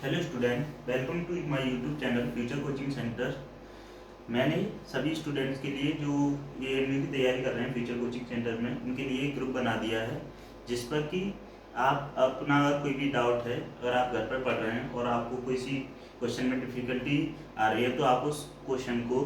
Hello student, welcome to my YouTube channel future coaching centre. मैंने सभी students के लिए जो ये एमयू की तैयारी कर रहे हैं फ्यूचर कोचिंग सेंटर में, उनके लिए एक ग्रुप बना दिया है जिस पर कि आप अपना अगर कोई भी डाउट है, अगर आप घर पर पढ़ रहे हैं और आपको कोई सी क्वेश्चन में डिफ़िकल्टी आ रही है तो आप उस क्वेश्चन को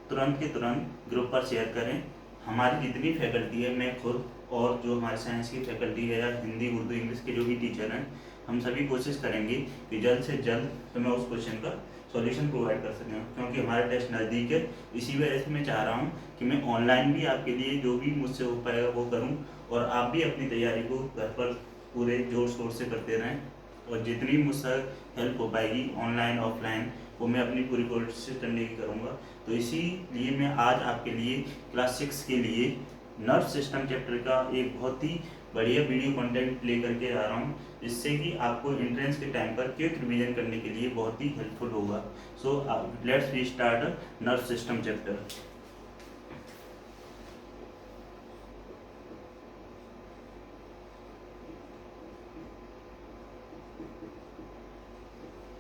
तुरंत के तुरंत ग्रुप पर शेयर करें। हमारी जितनी फैकल्टी है, मैं खुद और जो हमारे साइंस की फैकल्टी है या हिंदी उर्दू इंग्लिश के जो भी टीचर हैं, हम सभी कोशिश करेंगे कि जल्द से जल्द हमें उस क्वेश्चन का सॉल्यूशन प्रोवाइड कर सकें, क्योंकि हमारा टेस्ट नज़दीक है। इसी वजह से मैं चाह रहा हूँ कि मैं ऑनलाइन भी आपके लिए जो भी मुझसे हो पाएगा वो करूँ, और आप भी अपनी तैयारी को घर पर पूरे जोर शोर से करते रहें, और जितनी मुझसे हेल्प हो पाएगी ऑनलाइन ऑफलाइन वो मैं अपनी पूरी कोशिश करने की करूँगा। तो इसीलिए मैं आज आपके लिए क्लास 6 के लिए नर्व सिस्टम चैप्टर का एक बहुत ही बढ़िया वीडियो कंटेंट लेकर के आ रहा हूँ, जिससे कि आपको एंट्रेंस के टाइम पर क्विक रिवीजन करने के लिए बहुत ही हेल्पफुल होगा। So let's we start nerve system chapter.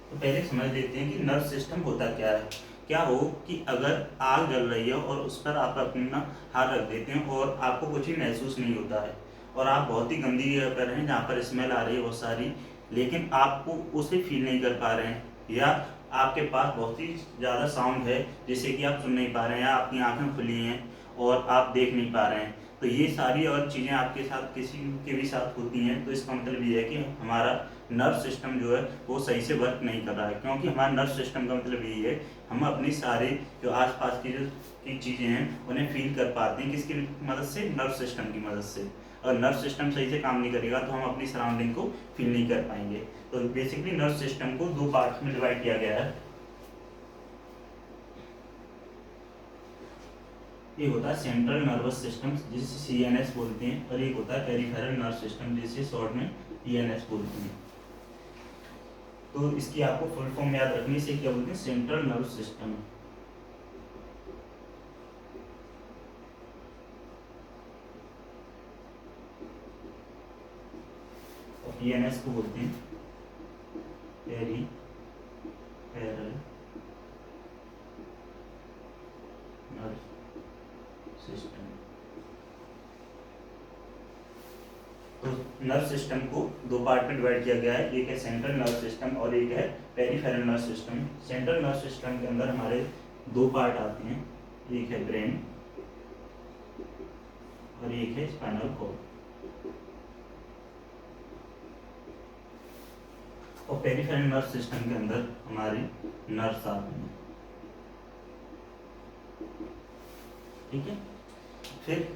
तो पहले समझ लेते हैं कि नर्व सिस्टम होता क्या है। क्या हो कि अगर आग जल रही है और उस पर आप अपना हाथ रख देते हैं और आपको कुछ भी महसूस नहीं होता है, और आप बहुत ही गंदी जगह पर हैं जहाँ पर स्मेल आ रही है बहुत सारी, लेकिन आपको उसे फील नहीं कर पा रहे हैं, या आपके पास बहुत ही ज़्यादा साउंड है जिससे कि आप सुन नहीं पा रहे हैं, या आपकी आँखें खुली हैं और आप देख नहीं पा रहे हैं, तो ये सारी और चीज़ें आपके साथ किसी के भी साथ होती हैं, तो इसका मतलब ये है कि हमारा नर्व सिस्टम जो है वो सही से वर्क नहीं कर रहा है। क्योंकि हमारा नर्व सिस्टम का मतलब यही है, हम अपनी सारे जो आसपास की चीज़ें हैं उन्हें फील कर पाते हैं, किसकी मदद से? नर्व सिस्टम की मदद से। अगर नर्व सिस्टम सही से काम नहीं करेगा तो हम अपनी सराउंडिंग को फील नहीं कर पाएंगे। तो बेसिकली नर्व सिस्टम को दो पार्ट में डिवाइड किया गया है। एक होता है सेंट्रल नर्वस सिस्टम जिसे CNS बोलते हैं, और एक होता है पेरिफेरल नर्व सिस्टम जिसे शॉर्ट में PNS बोलते हैं। तो इसकी आपको फुल फॉर्म याद रखनी से क्या बोलते हैं? Central nerve system. और PNS को बोलते हैं पेरिफेरल नर्व सिस्टम। तो नर्व सिस्टम को दो पार्ट में डिवाइड किया गया है, एक है सेंट्रल नर्व सिस्टम और एक है peripheral nerve system. Central nerve system के अंदर हमारे दो पार्ट आते हैं, एक है ब्रेन और एक है स्पाइनल कॉर्ड। और पेरिफेरल नर्व सिस्टम के अंदर हमारे नर्व्स आते हैं। ठीक है, फिर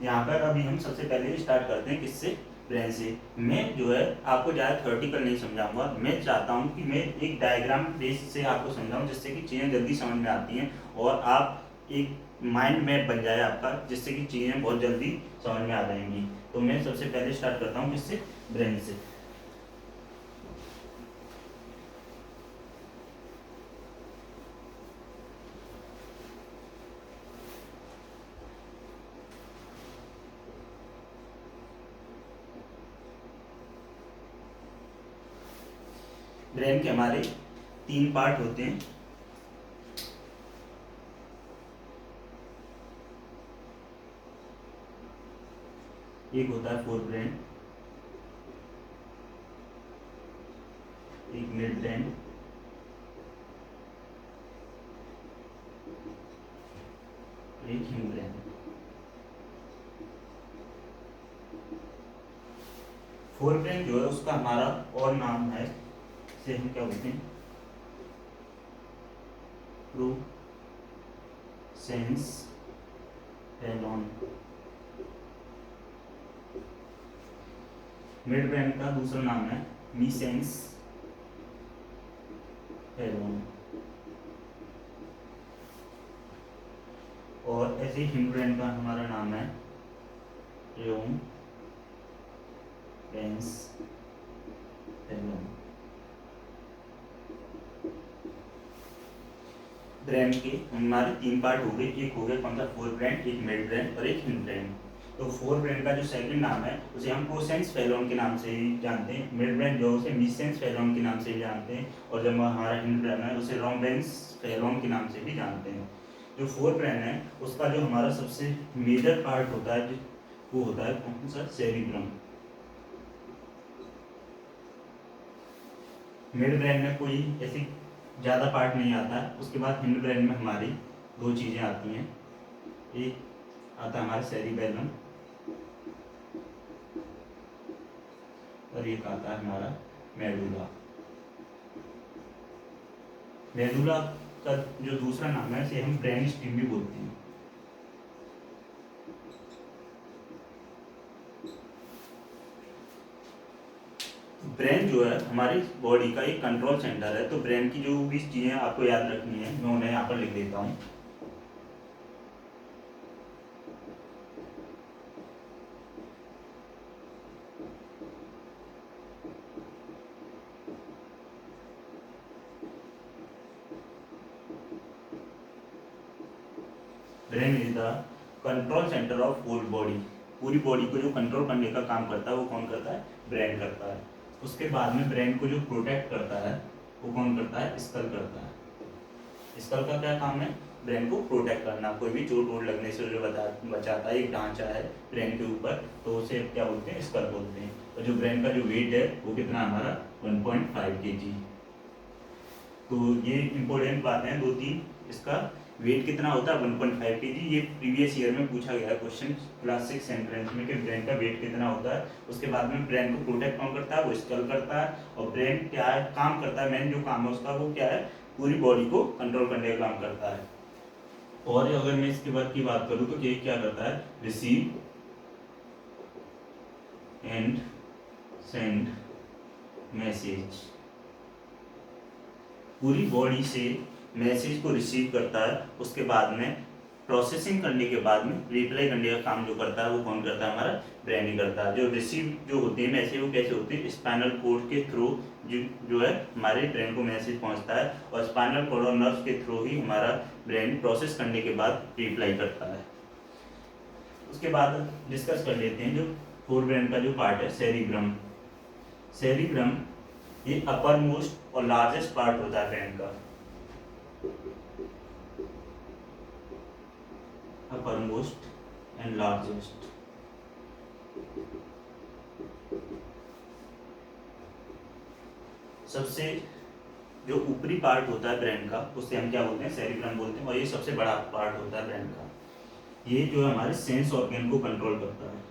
यहाँ पर अभी हम सबसे पहले स्टार्ट करते हैं किससे? ब्रेन से। मैं जो है आपको ज़्यादा थ्योरेटिकल नहीं समझाऊंगा, मैं चाहता हूँ कि मैं एक डायग्राम बेस से आपको समझाऊँ जिससे कि चीज़ें जल्दी समझ में आती हैं और आप एक माइंड मैप बन जाए आपका, जिससे कि चीज़ें बहुत जल्दी समझ में आ जाएंगी। तो मैं सबसे पहले स्टार्ट करता हूँ किससे? ब्रेन से। ब्रेन के हमारे तीन पार्ट होते हैं। एक होता है फोर ब्रेन, एक मिड ब्रेन, एक हिंड ब्रेन। फोर ब्रेन जो है उसका हमारा और नाम है, से हम क्या बोलते हैं? प्रोसेंस टेलोन। मिड ब्रेन का दूसरा नाम है मीसेंस टेलोन, और ऐसे ही हिंड ब्रेन का हमारा नाम है रेउम बेंस टेलोन। ब्रेन के हमारे तीन पार्ट हो गए, एक हो गया कौन सा? फोर ब्रेन, एक मिड ब्रेन और एक हिंड ब्रेन। तो फोर ब्रेन का जो सेकंड नाम है उसे हम प्रोसेंस फेलोन के नाम से ही जानते हैं, मिड ब्रेन जो उसे मिसेंस फेलोन के नाम से ही जानते हैं, और जब हमारा हिंड ब्रेन है उसे रोम्बेंस फेलोन के नाम से भी जानते हैं। जो फोर ब्रेन है उसका जो हमारा सबसे मेजर पार्ट होता है वो होता है कौन सा, सेरिब्रम। मिड ब्रेन में कोई ऐसी ज़्यादा पार्ट नहीं आता। उसके बाद हिंड ब्रेन में हमारी दो चीज़ें आती हैं, एक आता है हमारा सेरिबेलम और एक आता है हमारा मेडुला। मेडुला का जो दूसरा नाम है इसे हम ब्रेन स्टेम भी बोलते हैं। ब्रेन जो है हमारी बॉडी का एक कंट्रोल सेंटर है, तो ब्रेन की जो भी चीज़ें आपको याद रखनी है मैं उन्हें यहाँ पर लिख देता हूँ। Brain is the control centre of whole body. पूरी बॉडी को जो कंट्रोल करने का काम करता है वो कौन करता है, ब्रेन करता है। उसके बाद में ब्रेन को जो प्रोटेक्ट करता है वो कौन करता है, स्कल करता है। स्कल का क्या काम है, ब्रेन को प्रोटेक्ट करना, कोई भी चोट वोट लगने से जो बचाता है, एक ढांचा है ब्रेन के ऊपर, तो उसे क्या बोलते हैं, स्कल बोलते हैं। और जो ब्रेन का जो वेट है वो कितना हमारा 1.5 kg। तो ये इंपॉर्टेंट बातें हैं दो तीन। इसका वेट कितना होता है 1.5 kg, ये प्रीवियस ईयर में पूछा गया क्वेश्चन क्लास 6 एंट्रेंस में कि ब्रेन का वेट कितना होता है। उसके बाद में ब्रेन को प्रोटेक्ट कौन करता है, वो स्कल करता है। और ब्रेन क्या है, काम करता है, मेन जो काम है उसका वो क्या है, पूरी बॉडी को कंट्रोल करने का काम करता है। और अगर मैं इसके बाद की बात करूं तो ये क्या करता है, रिसीव एंड सेंड मैसेज। पूरी बॉडी से मैसेज को रिसीव करता है, उसके बाद में प्रोसेसिंग करने के बाद में रिप्लाई करने का काम जो करता है वो कौन करता है, हमारा ब्रेन ही करता है। जो रिसीव जो होते हैं मैसेज वो कैसे होते हैं, स्पाइनल कोड के थ्रू जो है हमारे ब्रेन को मैसेज पहुंचता है, और स्पाइनल कोड और नर्व के थ्रू ही हमारा ब्रेन प्रोसेस करने के बाद रिप्लाई करता है। उसके बाद डिस्कस कर लेते हैं जो फोर ब्रेन का जो पार्ट है, सेरिब्रम। सेरिब्रम ये अपर मोस्ट और लार्जेस्ट पार्ट होता है ब्रेन का, अपर मोस्ट एंड लार्जेस्ट। सबसे जो ऊपरी पार्ट होता है ब्रेन का उसे हम क्या बोलते हैं, सेरिब्रम बोलते हैं, और ये सबसे बड़ा पार्ट होता है ब्रेन का। ये जो है हमारे सेंस ऑर्गन को कंट्रोल करता है,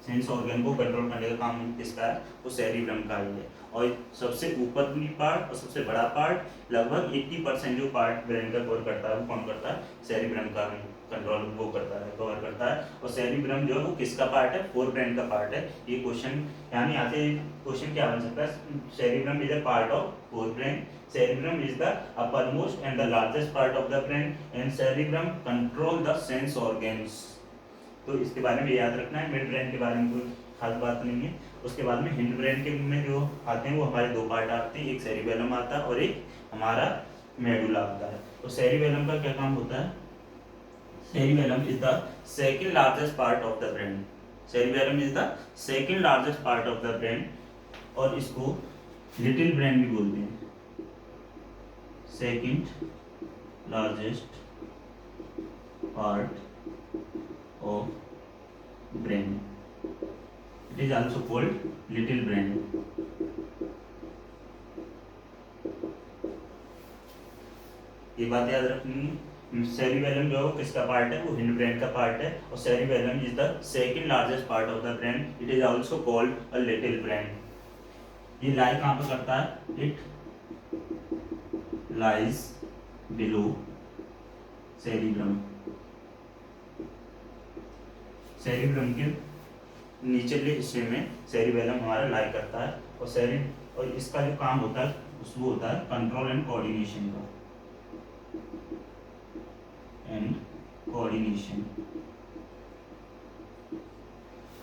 सेंस ऑर्गन को कंट्रोल करने का काम किसका है, वो सेरिब्रम का ही है। और सबसे ऊपरी पार्ट और सबसे बड़ा पार्ट, लगभग 80% जो पार्ट ब्रेन का कवर करता है वो कौन करता है, सेरिब्रम का कंट्रोल वो करता है, कवर करता है। और सेरिब्रम जो है वो किसका पार्ट है, फोर ब्रेन का पार्ट है। ये क्वेश्चन यानी यहाँ से क्वेश्चन क्या बन सकता है, cerebrum is a part of fore brain, cerebrum is the upper most and the largest part of the brain, and cerebrum control the sense organs. तो इसके बारे में याद रखना है। मिड ब्रेन के बारे में कोई खास बात नहीं है। उसके बाद में हिंड ब्रेन के में जो आते हैं वो हमारे दो पार्ट आते हैं, एक सेरिबेलम आता है और एक हमारा मेडुला आता है। तो सेरिबेलम का क्या काम होता है, cerebellum is the second largest part of the brain, cerebellum is the second largest part of the brain, और इसको लिटिल ब्रेन भी बोलते हैं, second largest part of brain, it is also called little brain। ये बात याद रखनी है। सेरिबेलम जो किसका पार्ट है, वो हिंड ब्रेन का पार्ट है, और cerebellum is the second largest part of the brain, it is also called a little brain. ये लाई कहाँ पर करता है, it lies below cerebrum, cerebrum के निचले हिस्से में सेरिबेलम हमारा लाई करता है। और इसका जो काम होता है वो होता है कंट्रोल एंड कोऑर्डिनेशन का,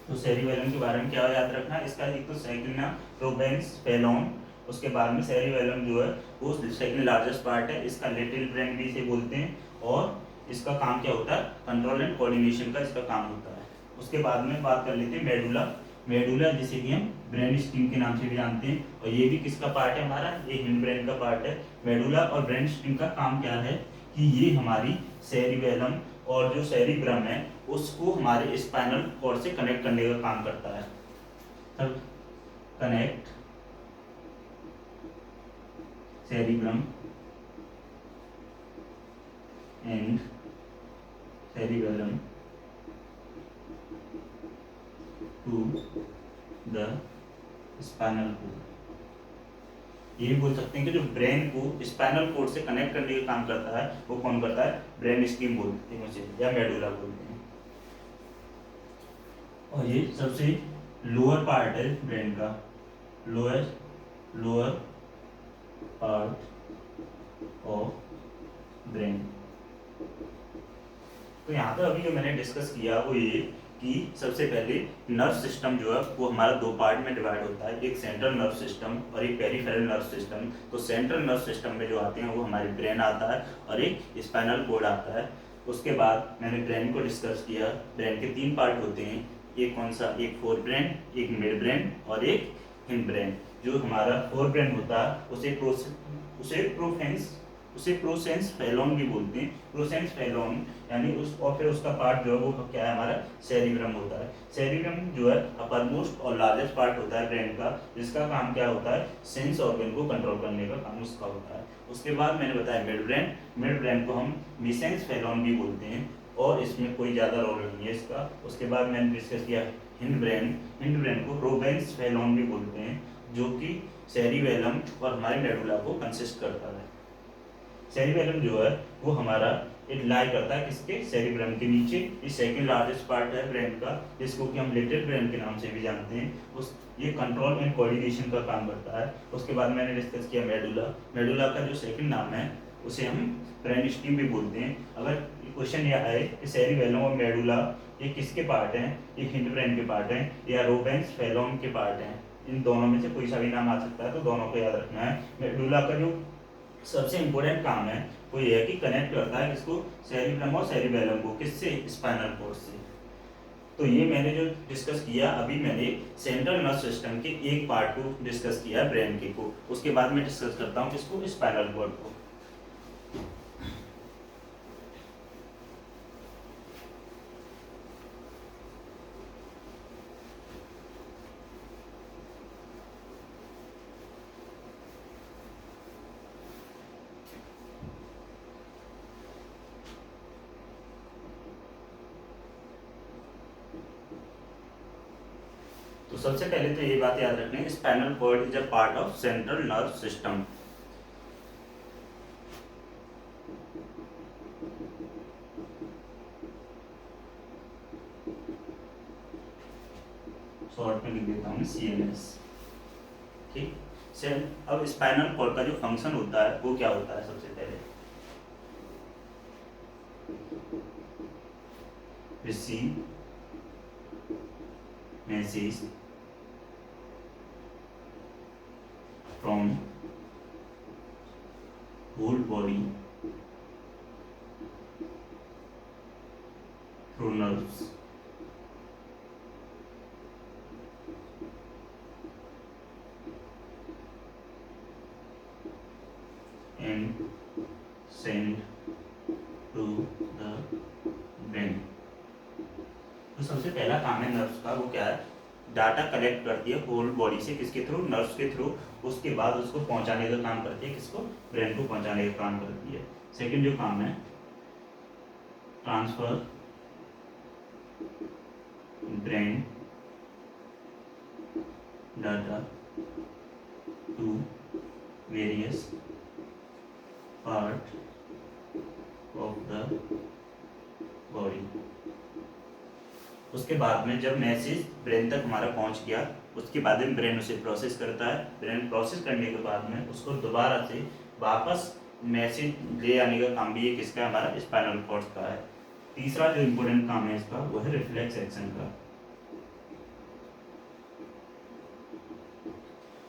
तो सेरिबेलम के बारे में क्या याद रखना है, इसका एक तो सेकंड नाम रोबेंस फेलोन, उसके बाद में सेरिबेलम जो है वो सेकंड लार्जेस्ट पार्ट है, इसका लिटिल ब्रेन भी इसे बोलते हैं, और इसका काम क्या होता है, कंट्रोल एंड कोऑर्डिनेशन का इसका काम होता है। उसके बाद में बात कर लेते हैं मेडुला। मेडुला जिसे कि हम ब्रेन स्टीम के नाम से भी जानते हैं, और ये भी किसका पार्ट है हमारा, ये हिंड ब्रेन का पार्ट है। मेडुला और ब्रेन स्टीम का काम क्या है कि ये हमारी सेरिबेलम और जो सेरिब्रम है उसको हमारे स्पाइनल कॉर्ड से कनेक्ट करने का काम करता है। तब connect cerebrum and cerebellum to the spinal cord। ये बोल सकते हैं कि जो ब्रेन को स्पाइनल कोड से कनेक्ट करने का काम करता है वो कौन करता है, ब्रेन स्टीम बोलते हैं उसे, या मेडुला बोलते हैं। और ये सबसे लोअर पार्ट है ब्रेन का, लोअर पार्ट ऑफ ब्रेन। तो यहाँ पे अभी जो मैंने डिस्कस किया वो ये कि सबसे पहले नर्व सिस्टम जो है वो हमारा दो पार्ट में डिवाइड होता है, एक सेंट्रल नर्व सिस्टम और एक पेरिफेरल नर्व सिस्टम। तो सेंट्रल नर्व सिस्टम में जो आते हैं वो हमारे ब्रेन आता है और एक स्पाइनल कोड आता है। उसके बाद मैंने ब्रेन को डिस्कस किया। ब्रेन के तीन पार्ट होते हैं, एक कौन सा, एक फोर ब्रेन, एक मिड ब्रेन और एक हिंड ब्रेन। जो हमारा फोर ब्रेन होता है उसे प्रोसेंस फेलोन भी बोलते हैं, प्रोसेंस फेलोन यानी उस, और फिर उसका पार्ट जो है वो क्या है हमारा सेरिब्रम होता है। सेरिब्रम जो है अपर मोस्ट और लार्जेस्ट पार्ट होता है ब्रेन का, जिसका काम क्या होता है, सेंस ऑर्गन को कंट्रोल करने का काम उसका होता है। उसके बाद मैंने बताया मिड ब्रेन को हम मिसेंस फेलोन भी बोलते हैं और इसमें कोई ज़्यादा रोल नहीं है इसका। उसके बाद मैंने डिस्कस किया हिंड ब्रेन को रोबेंस फेलोन भी बोलते हैं, जो कि सेरिबेलम और हमारे मेडुला को कंसिस्ट करता है। सेरिबेलम जो है वो हमारा इट लाई करता है किसके, सेरिब्रम के नीचे। ये सेकंड लार्जेस्ट पार्ट है ब्रेन का, जिसको कि हम लिटिल ब्रेन के नाम से भी जानते हैं। ये कंट्रोल एंड कोऑर्डिनेशन का काम करता है। उसके बाद मैंने डिस्कस किया मेडुला का जो सेकंड नाम है उसे हम ब्रेन स्टीम भी बोलते हैं। अगर क्वेश्चन यह आए कि सेरिबेलम और मेडुला ये किसके पार्ट हैं, ये हिंड ब्रेन के पार्ट हैं या रोबेंस फेलोन के पार्ट हैं, इन दोनों में से कोई सा भी नाम आ सकता है, तो दोनों को याद रखना है। मेडुला का जो सबसे इंपॉर्टेंट काम है वो ये है कि कनेक्ट करता है किसको, सेरिब्रम और सेरिबेलम को, किससे, स्पाइनल कोर्ड से। तो ये मैंने जो डिस्कस किया, अभी मैंने सेंट्रल नर्व सिस्टम के एक पार्ट को डिस्कस किया ब्रेन के को। उसके बाद मैं डिस्कस करता हूँ किसको, स्पाइनल कोर्ड को। तो सबसे पहले तो ये बात याद रखनी, spinal cord is a part of central nerve system. Short में लिख देता हूँ CNS। ठीक, अब स्पाइनल कॉर्ड का जो फंक्शन होता है वो क्या होता है, सबसे पहले receive message from whole body through nerves and send to the brain। तो सबसे पहला काम है नर्व्स का, वो क्या है, डाटा कलेक्ट करती है होल बॉडी से, किसके थ्रू, नर्व्स के थ्रू। उसके बाद उसको पहुंचाने का काम करती है, किसको, ब्रेन को पहुंचाने का काम करती है। सेकंड जो काम है, transfer brain data to various part of the body. उसके बाद में जब मैसेज ब्रेन तक हमारा पहुंच गया, उसके बाद में ब्रेन उसे प्रोसेस करता है। ब्रेन प्रोसेस करने के बाद में उसको दोबारा से वापस मैसेज ले आने का काम भी ये किसका, हमारा स्पाइनल कॉर्ड का है। तीसरा जो इम्पोर्टेंट काम है इसका वो है रिफ्लेक्स एक्शन का।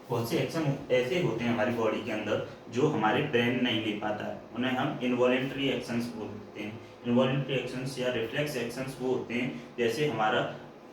बहुत से एक्शन ऐसे होते हैं हमारी बॉडी के अंदर जो हमारे ब्रेन नहीं ले पाता है, उन्हें हम इनवॉलेंट्री एक्शंस बोलते हैं। इन्वॉल्यूटरी एक्शंस या रिफ्लेक्स एक्शंस वो होते हैं जैसे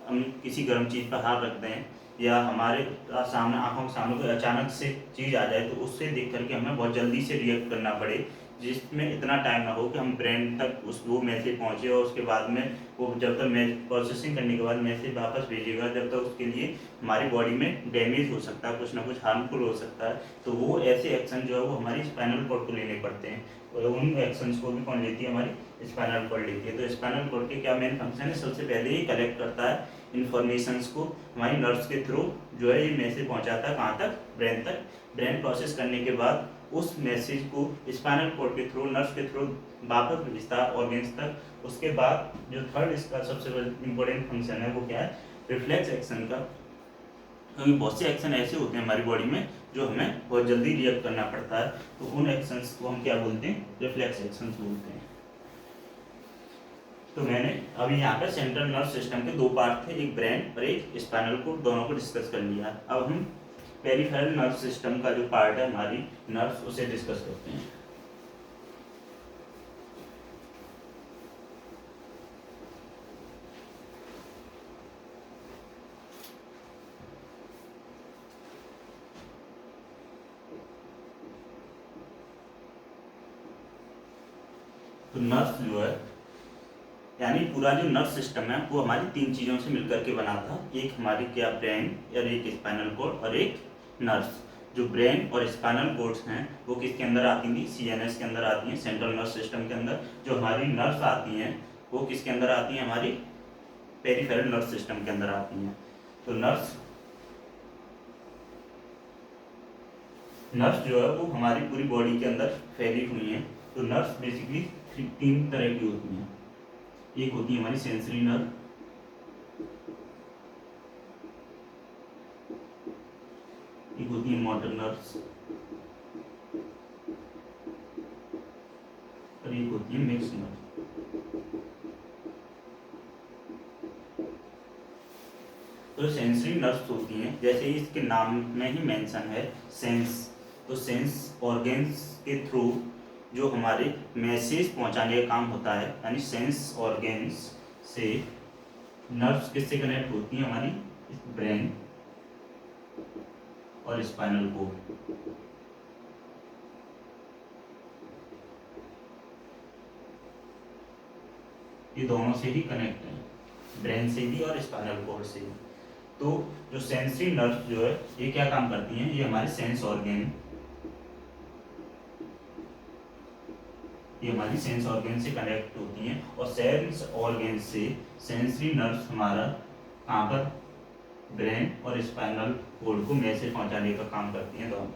हम किसी गर्म चीज़ पर हाथ रख दें या हमारे सामने आंखों के सामने कोई अचानक से चीज़ आ जाए तो उससे देख करके हमें बहुत जल्दी से रिएक्ट करना पड़े, जिसमें इतना टाइम ना हो कि हम ब्रेन तक वो मैसेज पहुंचे और उसके बाद में वो जब तक प्रोसेसिंग करने के बाद मैसेज वापस भेजेगा जब तक उसके लिए हमारी बॉडी में डैमेज हो सकता है, कुछ ना कुछ हार्मफुल हो सकता है। तो वो ऐसे एक्शन जो है वो हमारी स्पाइनल कॉर्ड को लेने पड़ते हैं और उन एक्शंस को भी कौन लेती है, हमारी स्पाइनल कॉर्ड लेती है। तो स्पाइनल कॉर्ड के क्या मेन फंक्शन है, सबसे पहले ही कलेक्ट करता है इन्फॉर्मेशंस को हमारी नर्व्स के थ्रू, जो है ये मैसेज पहुंचाता है कहाँ तक, ब्रेन तक। ब्रेन प्रोसेस करने के बाद उस मैसेज को स्पाइनल कॉर्ड के थ्रू, नर्व्स के थ्रू वापस भेजता है ऑर्गेन्स तक। उसके बाद जो थर्ड इसका सबसे इम्पोर्टेंट फंक्शन है वो क्या है, रिफ्लेक्स एक्शन का। क्योंकि बहुत से एक्शन ऐसे होते हैं हमारी बॉडी में जो हमें बहुत जल्दी रिएक्ट करना पड़ता है, तो उन एक्शंस को हम क्या बोलते हैं, रिफ्लेक्स एक्शंस बोलते हैं। तो मैंने अभी यहाँ पर सेंट्रल नर्व सिस्टम के दो पार्ट थे, एक ब्रेन और एक स्पाइनल कॉर्ड, दोनों को डिस्कस कर लिया। अब हम पेरिफेरल नर्व सिस्टम का जो पार्ट है हमारी नर्व्स, उसे डिस्कस करते हैं। तो नर्व जो है यानी पूरा जो नर्व सिस्टम है वो हमारी तीन चीज़ों से मिलकर के बना था, एक हमारी क्या ब्रेन और एक स्पाइनल कॉर्ड और एक नर्व्स। जो ब्रेन और स्पाइनल कॉर्ड्स हैं वो किसके अंदर आती थी, सीएनएस के अंदर आती हैं, सेंट्रल नर्व सिस्टम के अंदर। जो हमारी नर्व्स आती हैं वो किसके अंदर आती हैं, हमारी पेरिफेरल नर्व सिस्टम के अंदर आती हैं। तो नर्व्स जो है वो हमारी पूरी बॉडी के अंदर फैली हुई हैं। तो नर्व्स बेसिकली तीन तरह की होती हैं। एक होती है हमारी सेंसरी नर्व, एक होती है मोटर नर्व्स और एक होती है मिक्स नर्व। तो सेंसरी नर्व्स होती हैं, जैसे इसके नाम में ही मेंशन है सेंस, तो सेंस ऑर्गन्स के थ्रू जो हमारे मैसेज पहुंचाने का काम होता है, यानी सेंस ऑर्गन्स से नर्व्स किससे कनेक्ट होती हैं, हमारी ब्रेन और स्पाइनल कॉर्ड। ये दोनों से ही कनेक्ट है, ब्रेन से भी और स्पाइनल कॉर्ड से भी। तो जो सेंसरी नर्व्स जो है ये क्या काम करती हैं, ये हमारे सेंस ऑर्गन, ये हमारी सेंस ऑर्गन से कनेक्ट होती हैं। और सेंस ऑर्गन से सेंसरी नर्व्स हमारा कहाँ पर, ब्रेन और स्पाइनल कॉर्ड को मैसेज पहुंचाने का काम करती हैं। तो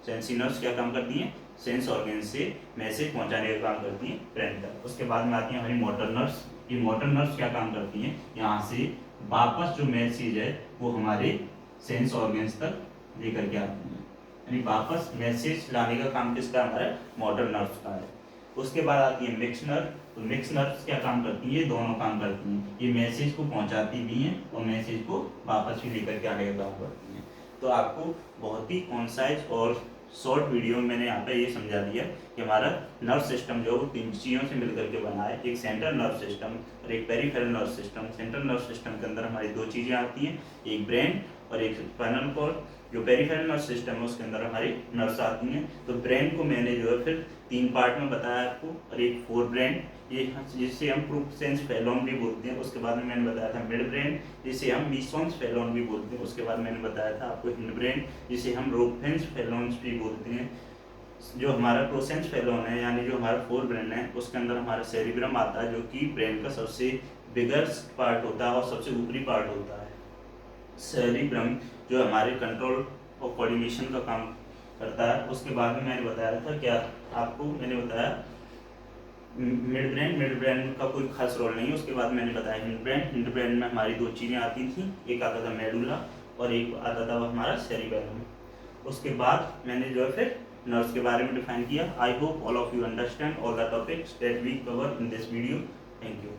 सेंसरी नर्व्स क्या काम करती हैं, सेंस ऑर्गन से मैसेज पहुंचाने का काम करती हैं ब्रेन तक। उसके बाद में आती हैं हमारी मोटर नर्व्स। ये मोटर नर्व्स क्या काम करती हैं, यहाँ से वापस जो मैसेज है वो हमारे सेंस ऑर्गन्स तक लेकर के आती हैं, यानी वापस मैसेज लाने का काम किसका, हमारा मोटर नर्व्स का है। उसके बाद आती है मिक्स नर्व। तो मिक्स नर्व्स क्या काम करती हैं, ये दोनों काम करती हैं, ये मैसेज को पहुंचाती भी हैं और मैसेज को वापस भी लेकर के आने का काम करती हैं। तो आपको बहुत ही कॉन्साइज और शॉर्ट वीडियो में मैंने यहाँ पे ये समझा दिया कि हमारा नर्व सिस्टम जो है वो तीन चीज़ों से मिलकर के बना है, एक सेंट्रल नर्व सिस्टम और एक peripheral nerve system. Central nerve system के अंदर हमारी दो चीज़ें आती हैं, एक ब्रेन और एक स्पाइनल कॉर्ड। जो पेरिफेरल नर्व सिस्टम है उसके अंदर हमारी नर्व्स आती हैं। तो ब्रेन को मैंने जो है फिर तीन पार्ट में बताया आपको, और एक फोर ब्रेन, ये जिसे हम प्रूसेंस फेलोन भी बोलते हैं। उसके बाद में मैंने बताया था मिड ब्रेन, जिसे हम मीसोन्स फेलोन भी बोलते हैं। उसके बाद मैंने बताया था आपको हिंड ब्रेन, जिसे हम रोफेंस फेलोन्स भी बोलते हैं। जो हमारा प्रोसेंस फेलोन है, यानी जो हमारा फोर ब्रेन है, उसके अंदर हमारा सेरिब्रम आता है, जो कि ब्रेन का सबसे बिगेस्ट पार्ट होता है और सबसे ऊपरी पार्ट होता है। सेरिब्रम जो हमारे कंट्रोल और कोऑर्डिनेशन का काम करता है। उसके बाद में मैंने बताया था क्या आपको, मैंने बताया मिड ब्रेन का कोई खास रोल नहीं है। उसके बाद मैंने बताया हिंड ब्रेन में हमारी दो चीज़ें आती थी, एक आता था मेडुला और एक आता था हमारा सेरिबेलम। उसके बाद मैंने जो है फिर नर्व्स के बारे में डिफाइन किया। I hope all of you understand all the topics that we cover in this video. Thank you.